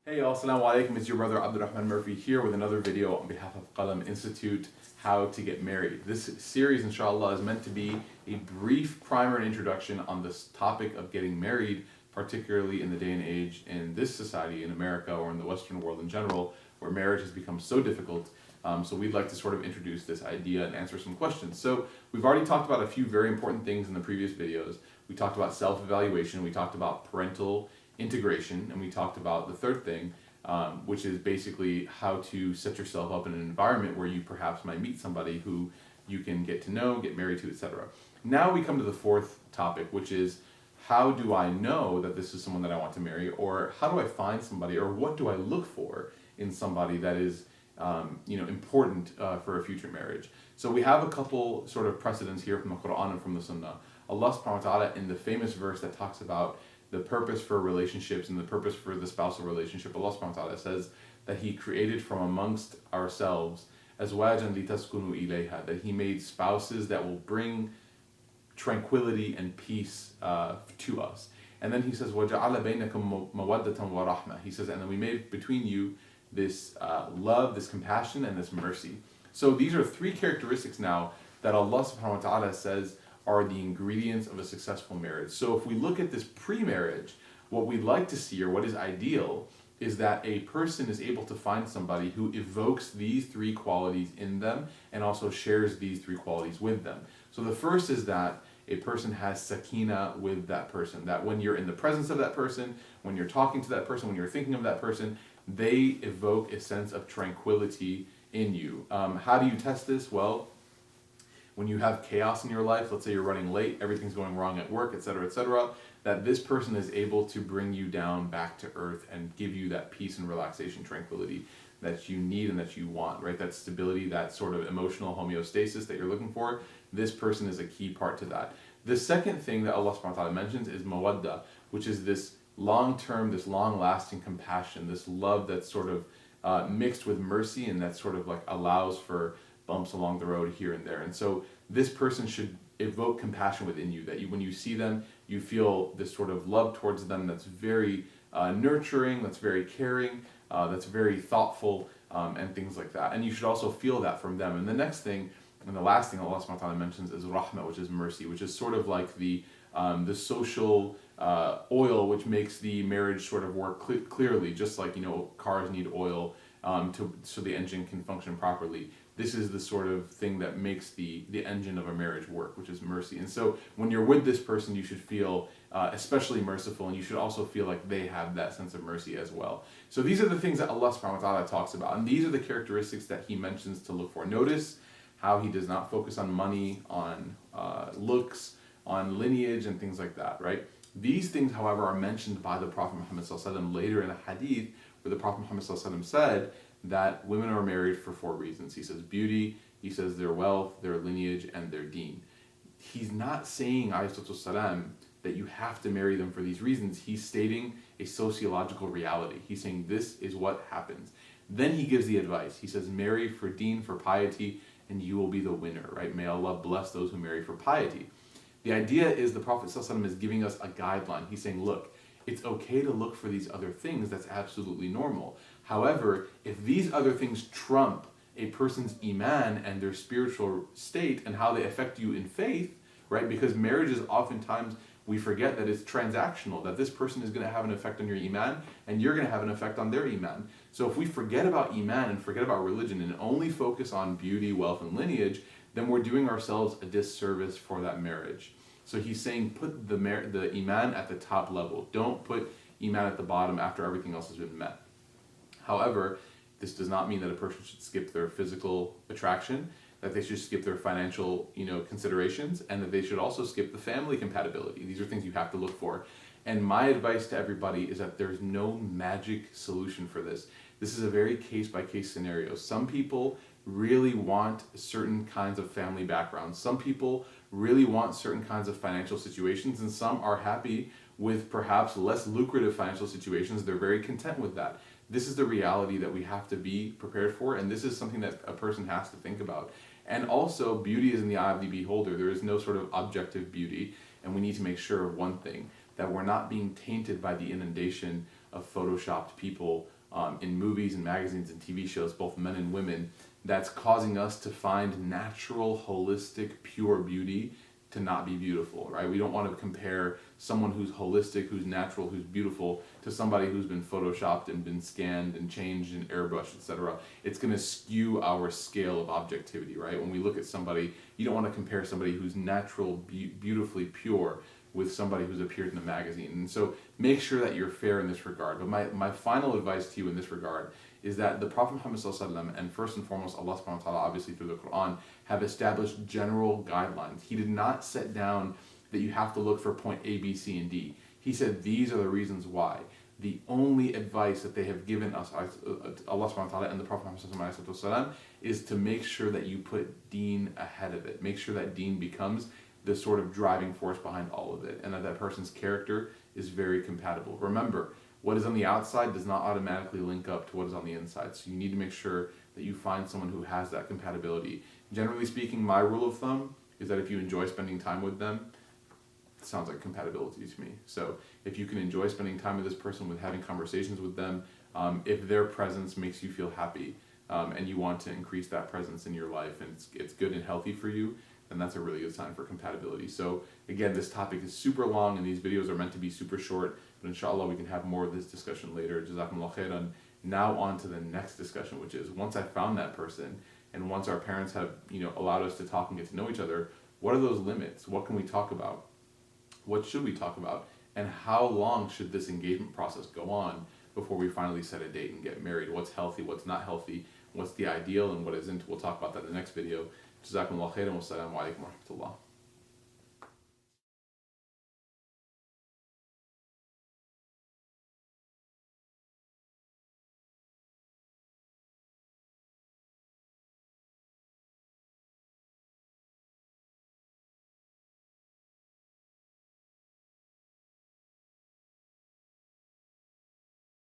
Hey all, Assalamu alaikum, it's your brother AbdelRahman Murphy here with another video on behalf of Qalam Institute, How to Get Married. This series, inshallah, is meant to be a brief primer and introduction on this topic of getting married, particularly in the day and age in this society, in America or in the Western world in general, where marriage has become so difficult. So we'd like to sort of introduce this idea and answer some questions. So we've already talked about a few very important things in the previous videos. We talked about self-evaluation, we talked about parental integration, and we talked about the third thing, which is basically how to set yourself up in an environment where you perhaps might meet somebody who you can get to know, get married to, etc. Now we come to the fourth topic, which is how do I know that this is someone that I want to marry, or how do I find somebody, or what do I look for in somebody that is important for a future marriage. So we have a couple sort of precedents here from the Quran and from the Sunnah. Allah subhanahu wa ta'ala, in the famous verse that talks about the purpose for relationships and the purpose for the spousal relationship, Allah subhanahu wa ta'ala says that He created from amongst ourselves azwajan litaskunu ilayha, that He made spouses that will bring tranquility and peace to us. And then He says وَجَعَلَ بَيْنَكُمْ مَوَدَّةً وَرَحْمَةً. He says, and then we made between you this love, this compassion, and this mercy. So these are three characteristics now that Allah subhanahu wa ta'ala says are the ingredients of a successful marriage. So if we look at this pre-marriage, what we'd like to see, or what is ideal, is that a person is able to find somebody who evokes these three qualities in them and also shares these three qualities with them. So the first is that a person has sakina with that person, that when you're in the presence of that person, when you're talking to that person, when you're thinking of that person, they evoke a sense of tranquility in you. How do you test this? Well, when you have chaos in your life, let's say you're running late, everything's going wrong at work, etc., that this person is able to bring you down back to earth and give you that peace and relaxation, tranquility that you need and that you want, right? That stability, that sort of emotional homeostasis that you're looking for, this person is a key part to that. The second thing that Allah subhanahu wa ta'ala mentions is mawadda, which is this long-term, this long-lasting compassion, this love that's sort of mixed with mercy, and that sort of like allows for bumps along the road here and there. And so this person should evoke compassion within you, that you, when you see them, you feel this sort of love towards them that's very nurturing, that's very caring, that's very thoughtful, and things like that. And you should also feel that from them. And the next thing, and the last thing Allah subhanahu wa ta'ala mentions is rahmah, which is mercy, which is sort of like the social oil which makes the marriage sort of work clearly, just like, cars need oil so the engine can function properly. This is the sort of thing that makes the engine of a marriage work, which is mercy. And so when you're with this person, you should feel especially merciful, and you should also feel like they have that sense of mercy as well. So these are the things that Allah subhanahu wa ta'ala talks about, and these are the characteristics that He mentions to look for. Notice how He does not focus on money, on looks, on lineage, and things like that, right? These things, however, are mentioned by the Prophet Muhammad ﷺ later in a hadith, where the Prophet Muhammad ﷺ said that women are married for four reasons. He says beauty, he says their wealth, their lineage, and their deen. He's not saying, Salam, that you have to marry them for these reasons. He's stating a sociological reality. He's saying this is what happens. Then he gives the advice. He says, marry for deen, for piety, and you will be the winner, right? May Allah bless those who marry for piety. The idea is the Prophet ﷺ is giving us a guideline. He's saying, look, it's okay to look for these other things. That's absolutely normal. However, if these other things trump a person's iman and their spiritual state and how they affect you in faith, right? Because marriage is oftentimes, we forget that it's transactional, that this person is going to have an effect on your iman and you're going to have an effect on their iman. So if we forget about iman and forget about religion and only focus on beauty, wealth, and lineage, then we're doing ourselves a disservice for that marriage. So he's saying put the iman at the top level. Don't put iman at the bottom after everything else has been met. However, this does not mean that a person should skip their physical attraction, that they should skip their financial, considerations, and that they should also skip the family compatibility. These are things you have to look for. And my advice to everybody is that there's no magic solution for this. This is a very case-by-case scenario. Some people really want certain kinds of family backgrounds. Some people really want certain kinds of financial situations, and some are happy with perhaps less lucrative financial situations. They're very content with that. This is the reality that we have to be prepared for, and this is something that a person has to think about. And also, beauty is in the eye of the beholder. There is no sort of objective beauty, and we need to make sure of one thing, that we're not being tainted by the inundation of photoshopped people in movies and magazines and TV shows, both men and women, that's causing us to find natural, holistic, pure beauty to not be beautiful, right? We don't want to compare someone who's holistic, who's natural, who's beautiful to somebody who's been photoshopped and been scanned and changed and airbrushed, etc. It's going to skew our scale of objectivity, right? When we look at somebody, you don't want to compare somebody who's natural, beautifully pure with somebody who's appeared in a magazine. And so make sure that you're fair in this regard. But my final advice to you in this regard is that the Prophet Muhammad ﷺ, and first and foremost Allah subhanahu wa ta'ala, obviously through the Quran, have established general guidelines. He did not set down that you have to look for point A, B, C, and D. He said these are the reasons why. The only advice that they have given us, Allah subhanahu wa ta'ala and the Prophet Muhammad ﷺ, is to make sure that you put deen ahead of it. Make sure that deen becomes the sort of driving force behind all of it, and that person's character is very compatible. Remember, what is on the outside does not automatically link up to what is on the inside, so you need to make sure that you find someone who has that compatibility. Generally speaking, my rule of thumb is that if you enjoy spending time with them, it sounds like compatibility to me. So if you can enjoy spending time with this person, with having conversations with them, if their presence makes you feel happy, and you want to increase that presence in your life, and it's good and healthy for you, then that's a really good sign for compatibility. So again, this topic is super long and these videos are meant to be super short, but inshallah we can have more of this discussion later. Jazakumullah khairan. Now on to the next discussion, which is once I found that person and once our parents have allowed us to talk and get to know each other, what are those limits? What can we talk about? What should we talk about? And how long should this engagement process go on before we finally set a date and get married? What's healthy, what's not healthy, what's the ideal and what isn't? We'll talk about that in the next video. Jazakumullah khairan wa assalamu alaikum wa rahmatullah.